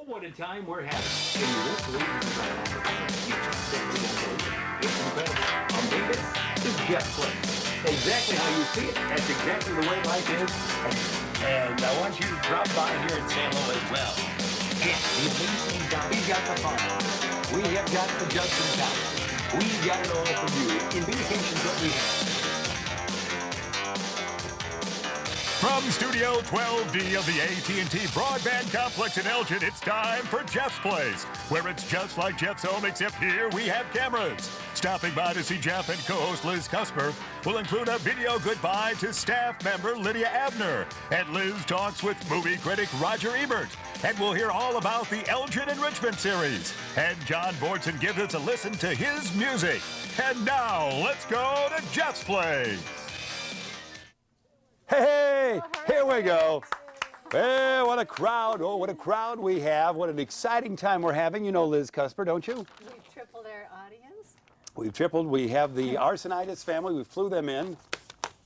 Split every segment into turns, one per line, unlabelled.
What a time we're having. And you won't believe this is you just simply won't believe it. It's incredible. Our name is Jeff Clay. Exactly how you see it. That's exactly the way life is. And I want you to drop by here and say hello as well. Yeah, the amazing guy. We've got the fun. We have got the Justin Town. We've got it all for you. In vacations, what we have.
From Studio 12D of the AT&T Broadband Complex in Elgin, it's time for Jeff's Place, where it's just like Jeff's home, except here we have cameras. Stopping by to see Jeff and co-host Liz Kusper will include a video goodbye to staff member Lydia Abner. And Liz talks with movie critic Roger Ebert. And we'll hear all about the Elgin Enrichment Series. And John Bordson gives us a listen to his music. And now, let's go to Jeff's Place.
Hey, here we go. Hey, what a crowd. Oh, what a crowd we have. What an exciting time we're having. You know Liz Kusper, don't you?
We've tripled our audience.
We've tripled. We have the Arsonitis family. We flew them in,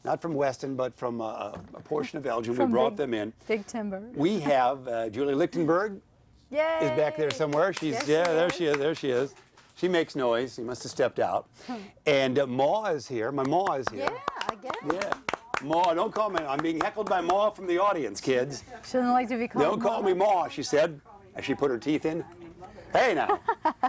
not from Weston, but from a portion of Elgin. We brought them in.
Big Timber.
We have Julie Lichtenberg
Yay!
is back there somewhere. She's
Yes,
there she is. There she is. She makes noise. She must have stepped out. And Ma is here. My Ma is here.
Yeah, I guess.
Yeah. Ma, don't call me. I'm being heckled by Ma from the audience, kids.
She doesn't like to be called
Don't call me Ma, she said, as she put her teeth in. Hey, now,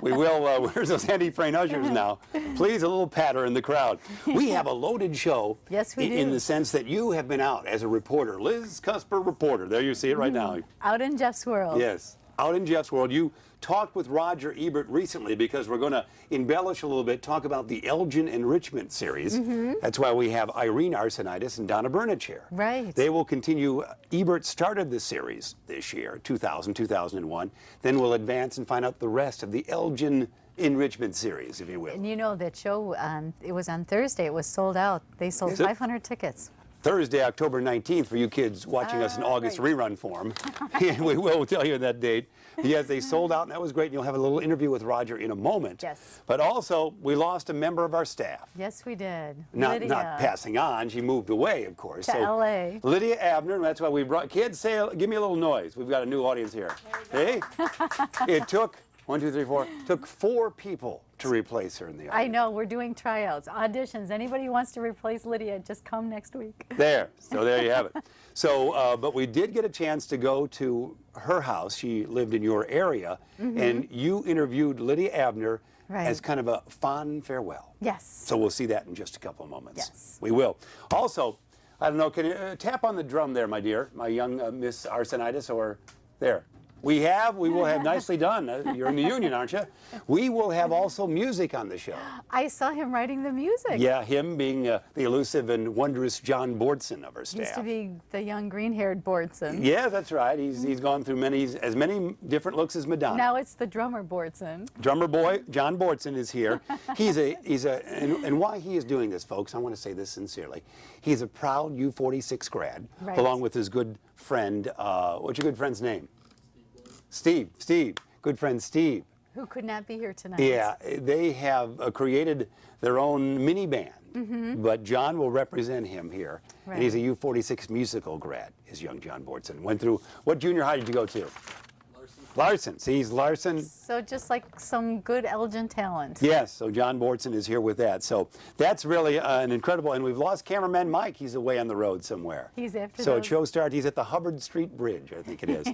we will, where's those anti-frayne ushers now? Please, a little patter in the crowd. We have a loaded show.
Yes, we do.
In the sense that you have been out as a reporter. Liz Kusper, reporter. There you see it right now.
Out in Jeff's world.
Yes, out in Jeff's world. You talked with Roger Ebert recently because we're going to embellish a little bit, talk about the Elgin Enrichment Series. That's why we have Irene Arsonitis and Donna Burnich here.
Right.
They will continue. Ebert started the series this year, 2000, 2001. Then we'll advance and find out the rest of the Elgin Enrichment Series, if you will.
And you know that show, it was on Thursday. It was sold out. They sold 500 tickets.
Thursday, October 19th, for you kids watching us in August rerun form. We will tell you that date. Yes, they sold out, and that was great. And you'll have a little interview with Roger in a moment.
Yes.
But also, we lost a member of our staff.
Yes, we did.
Not
Lydia.
passing on. She moved away, of course.
To L.A.
Lydia Abner, and that's why we brought kids. Give me a little noise. We've got a new audience here. Hey, it took 1, 2, 3, 4. Took 4 people to replace her in the audience.
I know. We're doing tryouts, auditions. Anybody who wants to replace Lydia, just come next week.
There. So there you have it. So, but we did get a chance to go to her house. She lived in your area, and you interviewed Lydia Abner as kind of a fond farewell.
Yes.
So we'll see that in just a couple of moments.
Yes.
We will. Also, I don't know, can you tap on the drum there, my dear, my young Miss Arsonitis, or there? We will have, nicely done. You're in the union, aren't you? We will have also music on the show.
I saw him writing the music.
Yeah, him being the elusive and wondrous John Bordson of our staff.
Used to be the young green-haired Bordson.
Yeah, that's right. He's gone through as many different looks as Madonna.
Now it's the drummer Bordson.
Drummer boy John Bordson is here. And why he is doing this, folks, I want to say this sincerely. He's a proud U46 grad, along with his good friend. What's your good friend's name? Steve, good friend Steve.
Who could not be here tonight.
Yeah, they have created their own mini band, but John will represent him here.
Right.
And he's a U46 musical grad, is young John Bordson. Went through, what junior high did you go to? Larson. See, he's Larson.
So just like some good Elgin talent.
Yes, so John Bordson is here with that. So that's really an incredible, and we've lost cameraman Mike. He's away on the road somewhere.
He's after
So
those.
at show start, he's at the Hubbard Street Bridge, I think it is.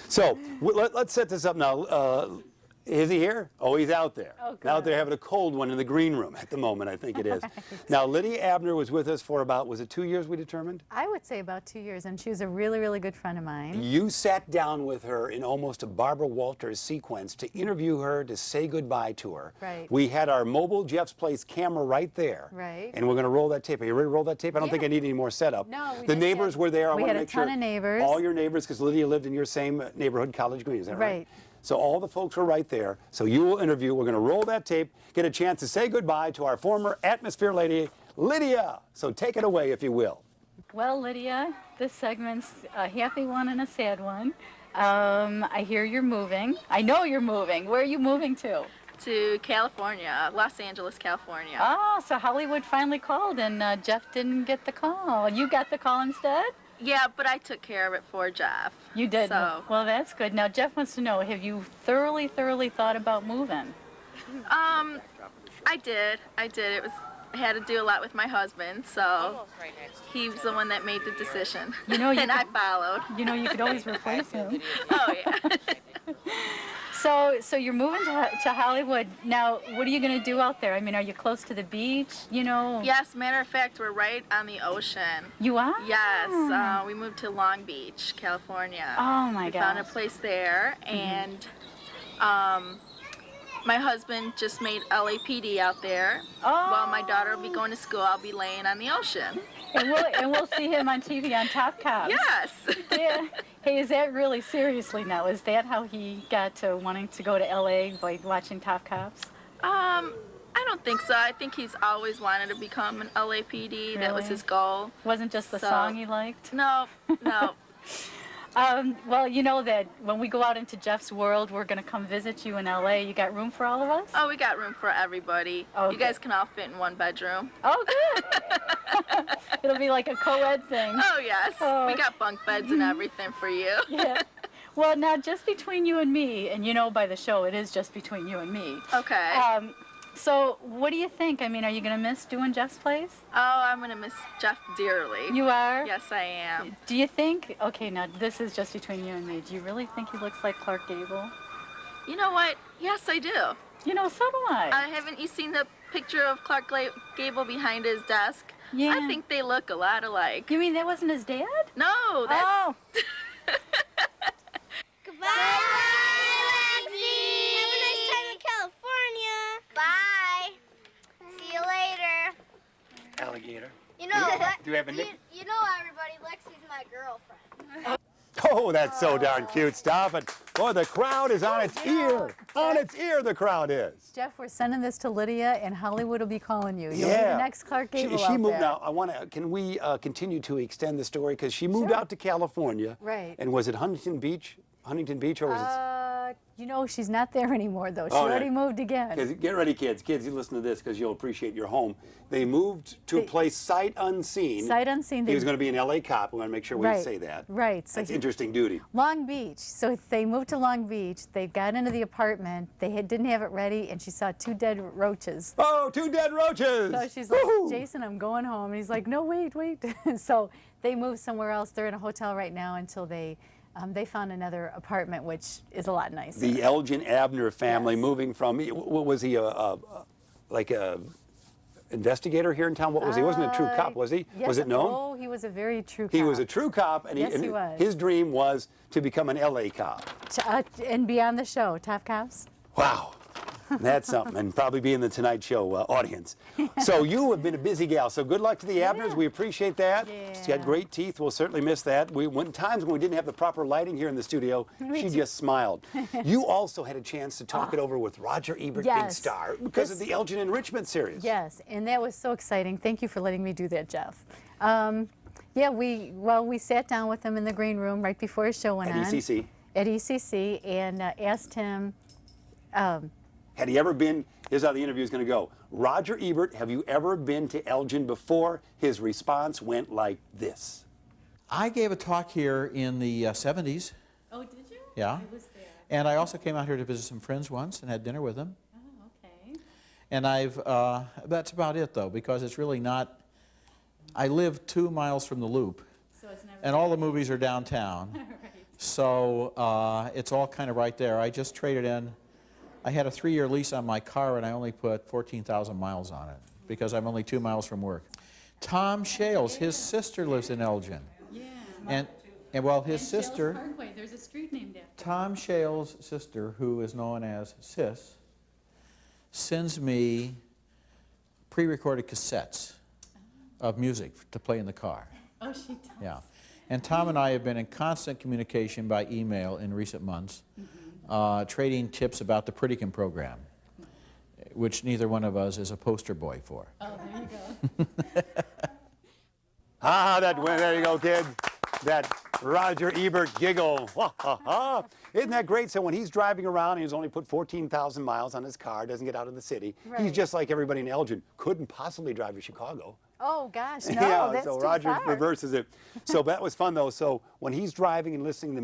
So let's set this up now. Is he here? Oh, he's out there.
Oh, good.
Now they're having a cold one in the green room at the moment, I think it is. Now, Lydia Abner was with us for about, was it 2 years we determined?
I would say about 2 years, and she was a really, really good friend of mine.
You sat down with her in almost a Barbara Walters sequence to interview her, to say goodbye to her.
Right.
We had our mobile Jeff's Place camera right there.
Right.
And we're going to roll that tape. Are you ready to roll that tape? I don't think I need any more setup.
No, we
The
just
neighbors
had-
were there. I
we
want
had
to
a
make
ton
sure
of neighbors.
all your neighbors, because Lydia lived in your same neighborhood, College Green. Is that right?
Right.
So all the folks were right there. So you will interview. We're going to roll that tape, get a chance to say goodbye to our former atmosphere lady, Lydia. So take it away, if you will.
Well, Lydia, this segment's a happy one and a sad one. I hear you're moving. I know you're moving. Where are you moving to?
To California, Los Angeles, California.
Oh, so Hollywood finally called and Jeff didn't get the call. You got the call instead?
Yeah, but I took care of it for Jeff.
You did.
So,
Well, that's good. Now, Jeff wants to know, have you thoroughly thought about moving?
I did. It had to do a lot with my husband, so he was the one that made the decision.
You know,
and I followed.
You know, you could always replace him.
Oh, yeah.
So you're moving to Hollywood. Now, what are you going to do out there? I mean, are you close to the beach, you know?
Yes, matter of fact, we're right on the ocean.
You are?
Yes, we moved to Long Beach, California.
Oh, my gosh.
We found a place there, and my husband just made LAPD out there.
Oh.
While my daughter will be going to school, I'll be laying on the ocean.
And we'll see him on TV on Top Cops.
Yes.
Yeah. Hey, is that really, seriously now, is that how he got to wanting to go to LA by watching Top Cops?
I don't think so. I think he's always wanted to become an LAPD. That was
Really?
his goal.
Wasn't just the song he liked?
No.
Well, you know that when we go out into Jeff's world, we're going to come visit you in LA. You got room for all of us?
Oh, we got room for everybody.
Okay.
You guys can all fit in one bedroom.
Oh, good. It'll be like a co-ed thing.
Oh, yes.
Oh.
We got bunk beds and everything for you.
Yeah. Well, now, just between you and me, and you know by the show, it is just between you and me.
Okay.
So, what do you think? I mean, are you going to miss doing Jeff's place?
Oh, I'm going to miss Jeff dearly.
You are?
Yes, I am.
Do you think, okay, now this is just between you and me, do you really think he looks like Clark Gable?
You know what? Yes, I do.
You know, so do I.
Haven't you seen the picture of Clark Gable behind his desk?
Yeah.
I think they look a lot alike.
You mean that wasn't his dad?
No, that's...
Oh.
Goodbye, Lexi. Have a nice time in California. Bye. See you later.
Alligator.
You know,
Do you have a nick?
you know, everybody, Lexi's my girlfriend.
Oh, that's so darn cute. Stop it. Boy, the crowd is on its ear. On its ear, the crowd is.
Jeff, we're sending this to Lydia, and Hollywood will be calling you. You'll be
Yeah.
the next Clark Gable
She
out
moved
there.
now. I want to. Can we continue to extend the story because she moved out to California?
Right.
And was it Huntington Beach? Huntington Beach, or was it?
You know, she's not there anymore, though. She
Oh,
already
yeah.
moved again.
Because get ready, kids. Kids, you listen to this because you'll appreciate your home. They moved to a place sight unseen.
Sight unseen.
He was going to be an LA cop. We want to make sure we
Right,
say that.
right. So
That's interesting duty.
Long Beach. So they moved to Long Beach. They got into the apartment. They didn't have it ready, and she saw 2 dead roaches.
Oh, 2 dead roaches.
So she's like,
Woo-hoo.
Jason, I'm going home. And he's like, no, wait. So they moved somewhere else. They're in a hotel right now until they found another apartment, which is a lot nicer.
The Elgin Abner family
Yes.
moving from, was he like a investigator here in town? What was he? He wasn't a true cop, was he?
Yes,
Was it known?
Oh, he was a very true cop.
He was a true cop, and,
Yes, he was.
his dream was to become an LA cop.
And be on the show, Top Cops.
Wow. That's something, and probably be in the Tonight Show audience. So you have been a busy gal, so good luck to the Abners. We appreciate that. She's got great teeth. We'll certainly miss that. Times when we didn't have the proper lighting here in the studio, she just smiled. You also had a chance to talk it over with Roger Ebert, Big
Yes.
Star, because of the Elgin Enrichment Series.
Yes, and that was so exciting. Thank you for letting me do that, Jeff. Yeah, we sat down with him in the green room right before his show went
At
on.
ECC.
At ECC, and asked him,
Had he ever been, here's how the interview is going to go. Roger Ebert, have you ever been to Elgin before? His response went like this.
I gave a talk here in the 70s.
Oh, did you?
Yeah.
I was there.
And I also came out here to visit some friends once and had dinner with them.
Oh, okay.
And that's about it though, because it's really not, I live 2 miles from the Loop.
So it's never.
And all the movies are downtown.
Right.
So it's all kind of right there. I just traded in, I had a 3-year lease on my car and I only put 14,000 miles on it because I'm only 2 miles from work. Tom Shales, his sister lives in Elgin.
Yeah.
And well, his sister,
Parkway, there's a street named after.
Tom Shales' sister, who is known as Sis, sends me pre-recorded cassettes of music to play in the car.
Oh, she does.
Yeah. And Tom and I have been in constant communication by email in recent months, trading tips about the Pritikin program, which neither one of us is a poster boy for.
Oh, there you go.
There you go, kid. That Roger Ebert giggle. Isn't that great? So when he's driving around, he's only put 14,000 miles on his car, doesn't get out of the city. He's
Right.
just like everybody in Elgin. Couldn't possibly drive to Chicago.
Oh gosh, no,
Yeah,
that's
so
too
Roger
far.
reverses it. So that was fun though. So when he's driving and listening to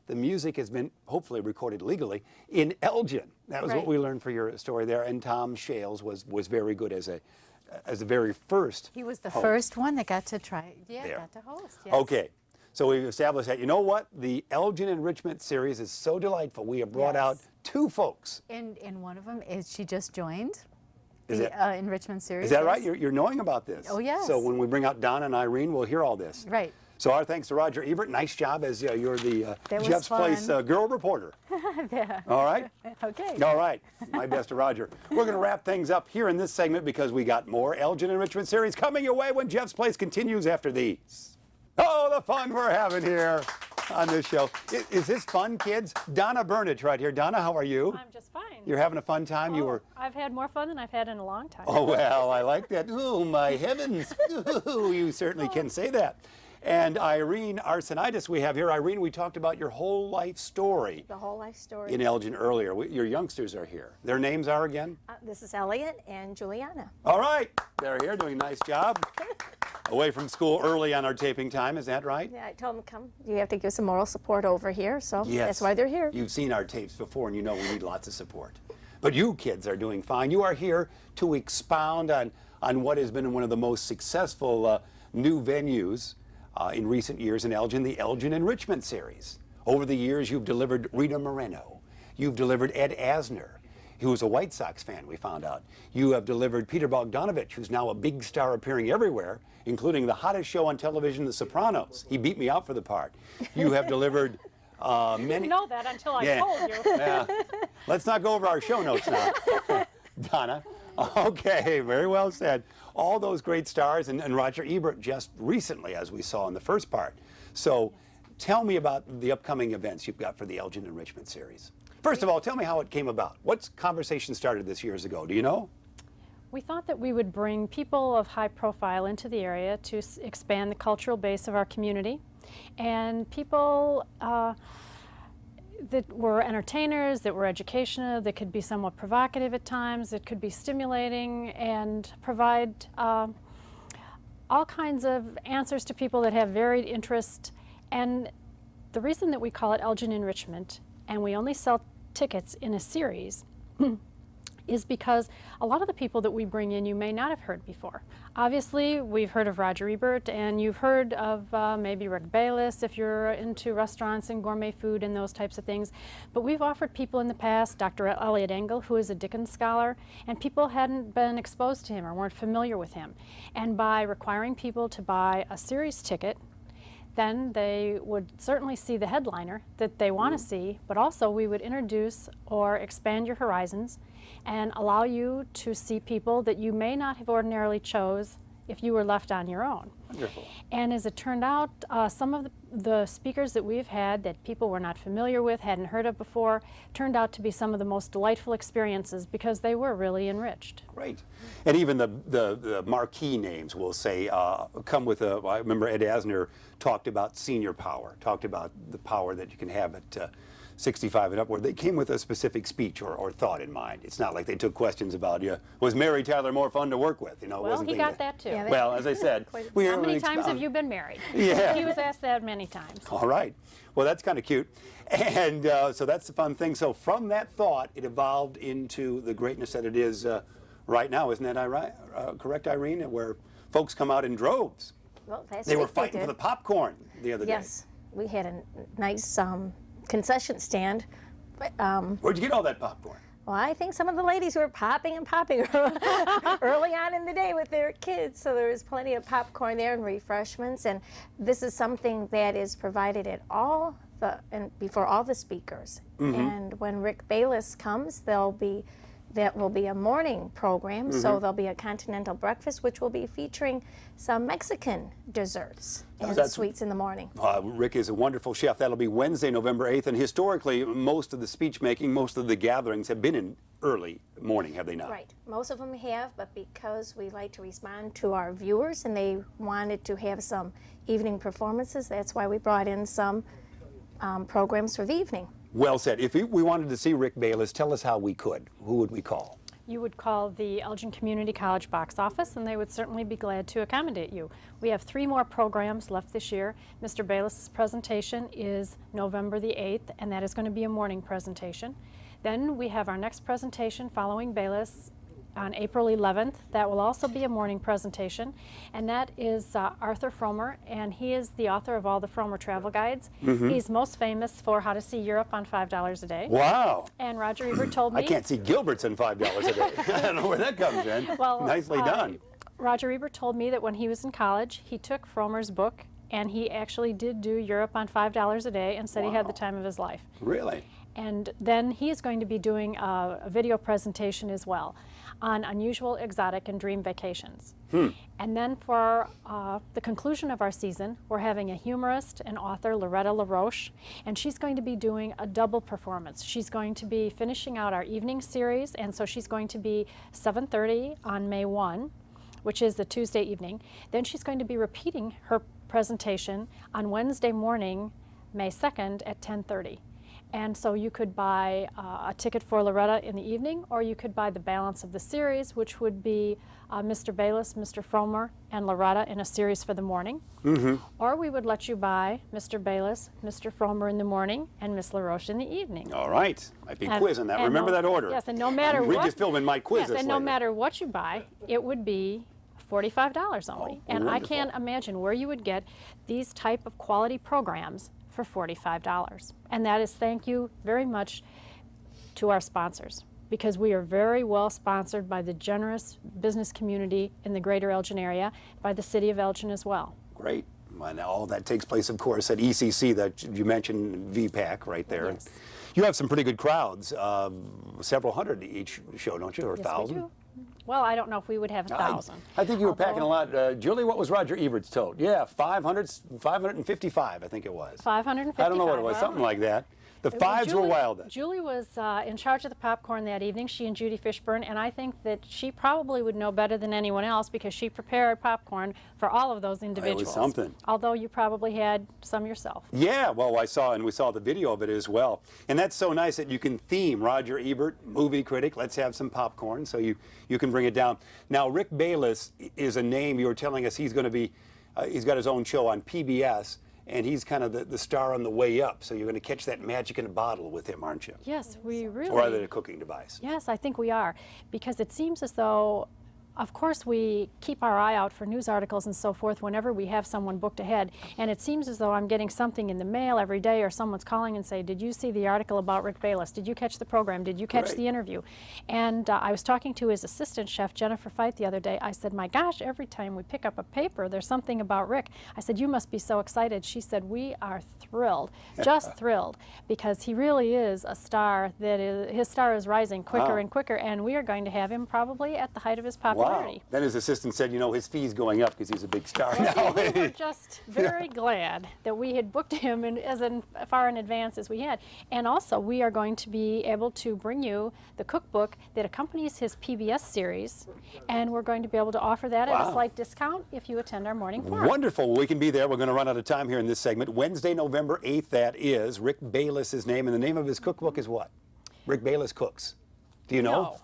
the music has been hopefully recorded legally in Elgin. That was what
Right.
we learned for your story there. And Tom Shales was very good as the very first.
He was the
host.
first one that got to try. Yeah,
There.
got to host. Yes.
Okay. So we've established that. You know what? The Elgin Enrichment Series is so delightful. We have brought
Yes.
out two folks.
And one of them is she just joined
Is
the
that-
enrichment series.
Is that right?
yes.
You're knowing about this?
Oh, yes.
So when we bring out Donna and Irene, we'll hear all this.
Right.
So our thanks to Roger Ebert. Nice job as you're the
That was
Jeff's Place
fun.
girl reporter.
Yeah.
All right?
Okay.
All right. My best to Roger. We're going to wrap things up here in this segment because we got more Elgin Enrichment Series coming your way when Jeff's Place continues after these. Oh, the fun we're having here on this show. Is this fun, kids? Donna Burnage right here. Donna, how are you?
I'm just fine.
You're having a fun time? You were...
I've had more fun than I've had in a long time.
Oh, well, I like that. Oh, my heavens. Ooh, you certainly can say that. And Irene Arsenitis we have here. Irene, we talked about your whole life story
The whole life story.
in Elgin earlier. Your youngsters are here. Their names are again?
This is Elliot and Juliana.
All right. They're here doing a nice job. Away from school early on our taping time, is that right?
Yeah, I told them, come, you have to give some moral support over here, so
Yes.
that's why they're here.
You've seen our tapes before and you know we need lots of support. But you kids are doing fine. You are here to expound on what has been one of the most successful new venues in recent years in Elgin, the Elgin Enrichment Series. Over the years, you've delivered Rita Moreno. You've delivered Ed Asner, who was a White Sox fan, we found out. You have delivered Peter Bogdanovich, who's now a big star appearing everywhere, including the hottest show on television, The Sopranos. He beat me out for the part. You have delivered
I
many...
didn't know that until I
Yeah.
told you.
Yeah. Let's not go over our show notes now. Donna. Okay, very well said. All those great stars, and Roger Ebert just recently, as we saw in the first part. So tell me about the upcoming events you've got for the Elgin Enrichment Series. First of all, tell me how it came about. What conversation started this years ago? Do you know?
We thought that we would bring people of high profile into the area to expand the cultural base of our community, and people that were entertainers, that were educational, that could be somewhat provocative at times, that could be stimulating, and provide all kinds of answers to people that have varied interest. And the reason that we call it Elgin Enrichment, and we only sell tickets in a series, is because a lot of the people that we bring in you may not have heard before. Obviously, we've heard of Roger Ebert, and you've heard of maybe Rick Bayless if you're into restaurants and gourmet food and those types of things. But we've offered people in the past, Dr. Elliot Engel, who is a Dickens scholar, and people hadn't been exposed to him or weren't familiar with him. And by requiring people to buy a series ticket, then they would certainly see the headliner that they want to see, but also we would introduce or expand your horizons and allow you to see people that you may not have ordinarily chose if you were left on your own.
Wonderful.
And as it turned out, some of the speakers that we've had that people were not familiar with, hadn't heard of before, turned out to be some of the most delightful experiences because they were really enriched.
Great. And even the marquee names, we'll say, come with I remember Ed Asner talked about senior power, talked about the power that you can have at 65 and upward. They came with a specific speech or thought in mind. It's not like they took questions about, was Mary Tyler more fun to work with? You know, it
Well,
wasn't
he
things
got that too.
Yeah,
Well, as I said, we
How
hear
many
really
times have
expound.
you been married?
Yeah.
He was asked that many times.
All right. Well, that's kind of cute. And so that's the fun thing. So from that thought, it evolved into the greatness that it is right now. Isn't that correct, Irene? Where folks come out in droves.
Well, that's
They were
what
fighting for
did.
the popcorn the other
Yes, we had a nice concession stand. But,
day. Where'd you get all that popcorn?
well, I think some of the ladies were popping and popping early on in the day with their kids, so there was plenty of popcorn there and refreshments. And this is something that is provided at before all the speakers. And when Rick Bayless comes, that will be a morning program, so there'll be a continental breakfast, which will be featuring some Mexican desserts and
that's-
sweets in the morning.
Rick is a wonderful chef. That'll be Wednesday, November 8th. And historically, most of the speech making, most of the gatherings have been in early morning, have they not?
Right. Most of them have, but because we like to respond to our viewers and they wanted to have some evening performances, that's why we brought in some programs for the evening.
Well said. If we wanted to see Rick Bayless, tell us how we could. Who would we call?
you would call the Elgin Community College box office, and they would certainly be glad to accommodate you. We have 3 more programs left this year. Mr. Bayless's presentation is November the 8th, and that is going to be a morning presentation. Then we have our next presentation following Bayless on April 11th. That will also be a morning presentation, and that is Arthur Fromer, and he is the author of all the Fromer travel guides. He's most famous for How to See Europe on $5 a Day.
Wow.
And Roger Ebert told me...
I can't see Gilbert's on $5 a day. I don't know where that comes in.
Well,
nicely done.
Roger Ebert told me that when he was in college, he took Fromer's book, and he actually did do Europe on $5 a day and said he had the time of his life.
Really?
And then he is going to be doing a video presentation as well on unusual, exotic, and dream vacations. And then for the conclusion of our season, we're having a humorist and author, Loretta LaRoche, and she's going to be doing a double performance. She's going to be finishing out our evening series, and so she's going to be 7:30 on May 1, which is the Tuesday evening. Then she's going to be repeating her presentation on Wednesday morning, May 2nd at 10:30. And so you could buy a ticket for Loretta in the evening, or you could buy the balance of the series, which would be Mr. Bayless, Mr. Fromer, and Loretta in a series for the morning. Or we would let you buy Mr. Bayless, Mr. Fromer in the morning, and Miss LaRoche in the evening.
All right. Might be quiz on that. Remember that order.
Yes, and no matter what...
Regis Philbin might quiz us
and no
later.
matter what you buy, it would be $45 only. And
wonderful.
I can't imagine where you would get these type of quality programs for $45. And that is thank you very much to our sponsors, because we are very well sponsored by the generous business community in the greater Elgin area, by the city of Elgin as well.
Great. And all that takes place, of course, at ECC that you mentioned, VPAC right there.
Yes.
You have some pretty good crowds, several hundred each show, don't you, or
Yes,
1,000?
we do. Well, I don't know if we would have 1,000.
I think you were packing a lot. Julie, what was Roger Ebert's total? Yeah, 555, I think it was.
555.
I don't know what it was, something like that. The fives were wild then.
Julie was in charge of the popcorn that evening, she and Judy Fishburne, and I think that she probably would know better than anyone else because she prepared popcorn for all of those individuals.
It was something.
Although you probably had some yourself.
Yeah, well, we saw the video of it as well. And that's so nice that you can theme Roger Ebert, movie critic, let's have some popcorn, so you can bring it down. Now, Rick Bayless is a name you were telling us he's going to be, he's got his own show on PBS. And he's kind of the star on the way up. So you're going to catch that magic in a bottle with him, aren't you?
Yes, we really...
Or rather, a cooking device.
Yes, I think we are. Because it seems as though, of course, we keep our eye out for news articles and so forth whenever we have someone booked ahead. And it seems as though I'm getting something in the mail every day, or someone's calling and say, did you see the article about Rick Bayless? Did you catch the program? Did you catch the interview? And I was talking to his assistant chef, Jennifer Feit, the other day. I said, my gosh, every time we pick up a paper, there's something about Rick. I said, you must be so excited. She said, we are thrilled, just thrilled, because he really is a star that is, his star is rising quicker and quicker, and we are going to have him probably at the height of his popularity.
Wow. Then his assistant said, you know, his fee's going up because he's a big star now.
We were just very glad that we had booked him as far in advance as we had. And also, we are going to be able to bring you the cookbook that accompanies his PBS series, and we're going to be able to offer that at a slight discount if you attend our morning forum.
Wonderful. We can be there. We're going to run out of time here in this segment. Wednesday, November 8th, that is. Rick Bayless's name, and the name of his cookbook is what? Rick Bayless Cooks. Do you know?
No.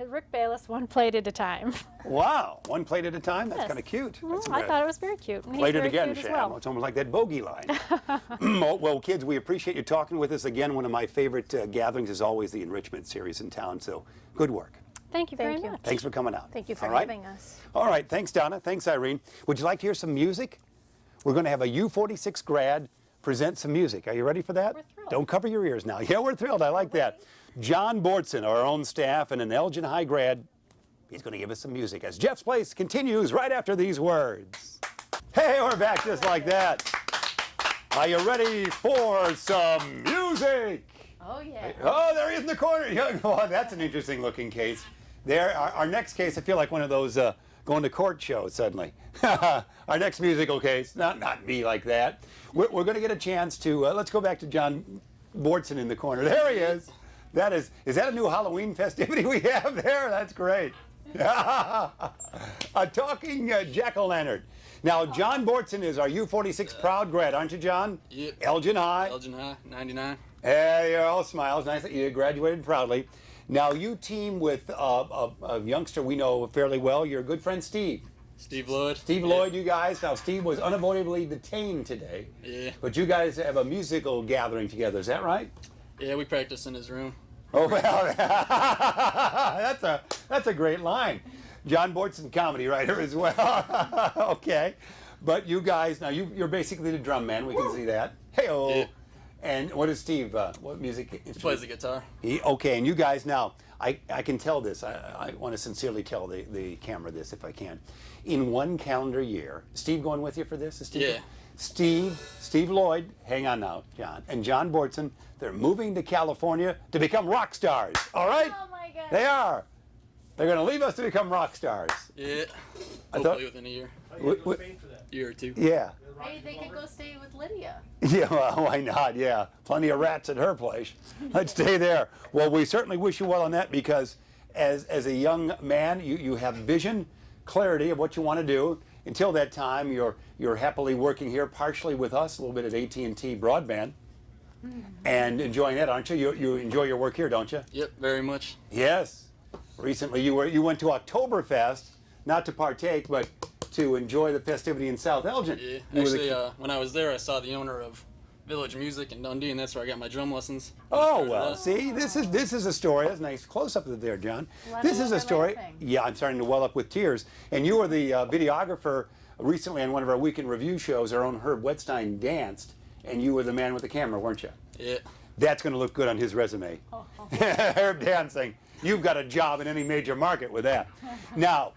Rick Bayless, one plate at a time.
Wow, one plate at a time? That's
Yes.
kind of cute.
I thought it was very cute. And
Played
he's
it
very
again,
cute as
Sham.
well.
It's almost like that bogey line. Well, kids, we appreciate you talking with us. Again, one of my favorite gatherings is always the enrichment series in town, so good work.
Thank you very much.
Thanks for coming out.
Thank you for
All right?
having us.
All right, thanks, Donna. Thanks, Irene. Would you like to hear some music? We're going to have a U46 grad present some music. Are you ready for that?
We're thrilled.
Don't cover your ears now. Yeah, we're thrilled. I like that. John Bortson, our own staff, and an Elgin High grad. He's going to give us some music as Jeff's Place continues right after these words. Hey, we're back just like that. Are you ready for some music?
Oh, yeah.
Oh, there he is in the corner. Yeah, well, that's an interesting looking case. There, our next case, I feel like one of those going to court shows suddenly. Our next musical case, not me like that. We're going to get a chance to, let's go back to John Bortson in the corner. There he is. Is that a new Halloween festivity we have there? That's great. A talking jack-o'-lantern. Now, John Bortson is our U46 proud grad, aren't you, John?
Yep.
Elgin High.
Elgin High, 99.
Hey, you're all smiles. Nice that you graduated proudly. Now you team with a youngster we know fairly well. Your good friend Steve.
Steve Lloyd.
Steve Lloyd, you guys. Now Steve was unavoidably detained today.
Yeah.
But you guys have a musical gathering together. Is that right?
Yeah, we practice in his room.
Oh well, that's a great line. John Bortson, comedy writer as well. Okay, but you guys now you're basically the drum man. We can see that. Hey-oh.
Yeah.
And what is Steve? What music instrument?
He plays the guitar.
Okay, and you guys now, I can tell this. I want to sincerely tell the camera this if I can. In one calendar year, Steve going with you for this? Is Steve?
Yeah.
Steve Lloyd, hang on now, John, and John Bortson, they're moving to California to become rock stars. All right?
Oh my God.
They are. They're going to leave us to become rock stars.
Yeah.
I
Hopefully
thought-
within a year. Year or two.
Yeah.
Maybe they could go stay with Lydia.
Yeah, well, why not? Yeah, plenty of rats at her place. Let's stay there. Well, we certainly wish you well on that because as a young man, you have vision, clarity of what you want to do. Until that time, you're happily working here, partially with us, a little bit at AT&T Broadband, and enjoying that, aren't you? You enjoy your work here, don't you?
Yep, very much.
Yes. Recently, you went to Oktoberfest, not to partake, but to enjoy the festivity in South Elgin.
Yeah.
You were
Actually, when I was there, I saw the owner of Village Music in Dundee, and that's where I got my drum lessons.
Oh well, see, this is a story. That's a nice close up of there, John. This is a story. Yeah, I'm starting to well up with tears. And you were the videographer recently on one of our weekend review shows. Our own Herb Wetstein danced, and you were the man with the camera, weren't you?
Yeah.
That's going to look good on his resume. Herb dancing. You've got a job in any major market with that. Now,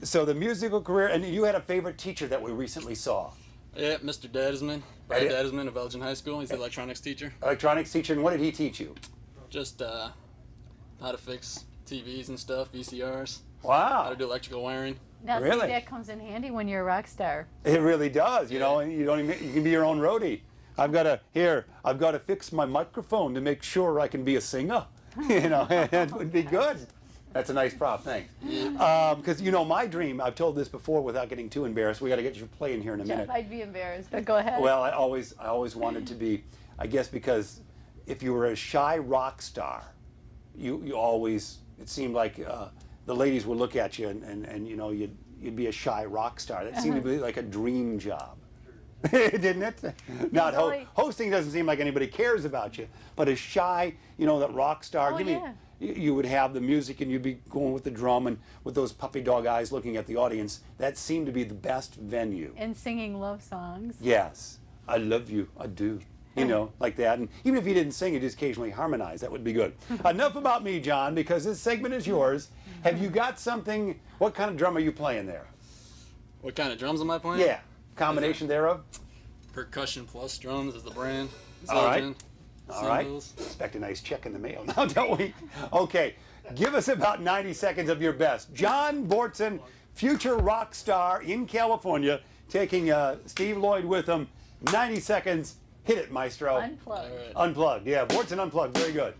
so the musical career, and you had a favorite teacher that we recently saw.
Yeah, Mr. Dadisman. Brad Dadisman of Elgin High School. He's the electronics teacher.
Electronics teacher, and what did he teach you?
Just how to fix TVs and stuff, VCRs.
Wow.
How to do electrical wiring.
Now,
Really?
see, that comes in handy when you're a rock star.
It really does, you know, and you don't even, you can be your own roadie. I've got to fix my microphone to make sure I can be a singer. You know, it would be good. That's a nice prop, thanks. Because, you know, my dream, I've told this before without getting too embarrassed, we got to get you playing here in a minute.
Jeff, I'd be embarrassed, but go ahead.
Well, I always wanted to be, I guess because if you were a shy rock star, you always, it seemed like the ladies would look at you and you know, you'd be a shy rock star. That seemed to be like a dream job. Didn't it? Not hosting doesn't seem like anybody cares about you, but a shy, you know, that rock star. You would have the music and you'd be going with the drum and with those puppy dog eyes looking at the audience. That seemed to be the best venue.
And singing love songs.
Yes, I love you, I do. You know, like that. And even if you didn't sing, you just occasionally harmonize. That would be good. Enough about me, John, because this segment is yours. Have you got something? What kind of drum are you playing there?
What kind of drums am I playing?
Yeah, combination thereof.
Percussion Plus Drums is the brand.
All right.
Elgin.
All right. Expect a nice check in the mail now, don't we? Okay, give us about 90 seconds of your best. John Bortson, future rock star in California, taking Steve Lloyd with him. 90 seconds. Hit it, maestro.
Unplugged.
Right.
Unplugged. Yeah, Bortson Unplugged. Very good.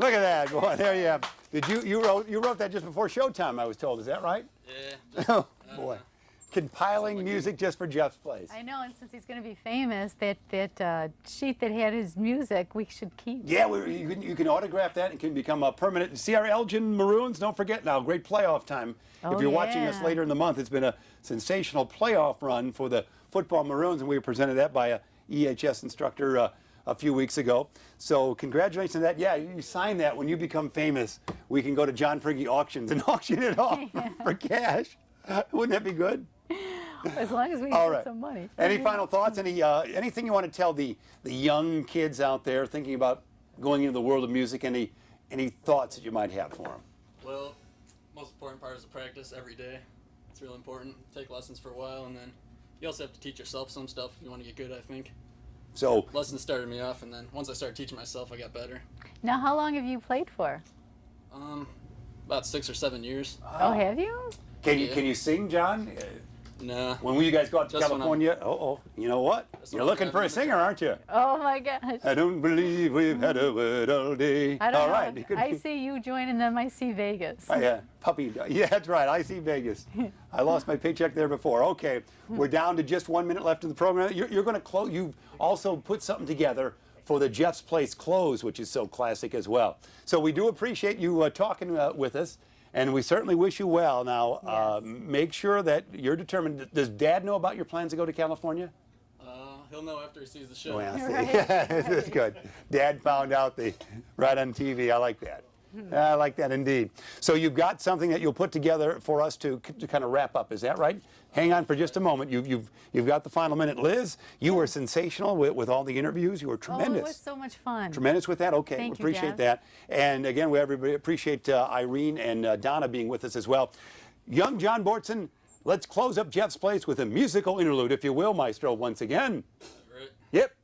Look at that. Go on. There you have. Did you wrote that just before showtime, I was told. Is that right?
Yeah.
Oh, boy. Compiling music just for Jeff's place.
I know, and since he's going to be famous, that sheet that had his music, we should keep.
Yeah, you can autograph that and can become a permanent. See our Elgin Maroons? Don't forget now, great playoff time. If you're watching us later in the month, it's been a sensational playoff run for the football Maroons, and we were presented that by a EHS instructor a few weeks ago. So congratulations on that. Yeah, you sign that. When you become famous, we can go to John Prigge Auctions and auction it off for cash. Wouldn't that be good?
As long as we
All
get
right.
some money.
Any final thoughts? Anything you want to tell the young kids out there thinking about going into the world of music? Any thoughts that you might have for them?
Well, most important part is the practice every day. It's really important. Take lessons for a while, and then you also have to teach yourself some stuff if you want to get good, I think.
So
lessons started me off, and then once I started teaching myself, I got better.
Now, how long have you played for?
About 6 or 7 years.
Oh, have you?
Can you sing, John?
Nah.
When you guys go out to
Just when
California, you know what? You're looking for a singer, aren't you?
Oh my gosh.
I don't believe we've had a word all day.
I don't
all
know.
right.
I see you joining them. I see Vegas.
Oh, yeah, puppy. Yeah, that's right. I see Vegas. I lost my paycheck there before. Okay, we're down to just 1 minute left in the program. You're going to close. You've also put something together for the Jeff's Place close, which is so classic as well. So we do appreciate you talking with us. And we certainly wish you well. Now,
Yes.
make sure that you're determined. Does Dad know about your plans to go to California?
He'll know after he sees the show.
Oh, yeah, see.
Right.
That's good. Dad found out right on TV. I like that. I like that indeed. So you've got something that you'll put together for us to kind of wrap up. Is that right? Hang on for just a moment. You've got the final minute. Liz, you were sensational with all the interviews. You were tremendous.
Oh, it was so much fun.
Tremendous with that. Okay,
Thank you,
appreciate
Jeff.
that. And again, we everybody appreciate Irene and Donna being with us as well. Young John Bortson, let's close up Jeff's Place with a musical interlude, if you will, Maestro, once again.
Right.
Yep.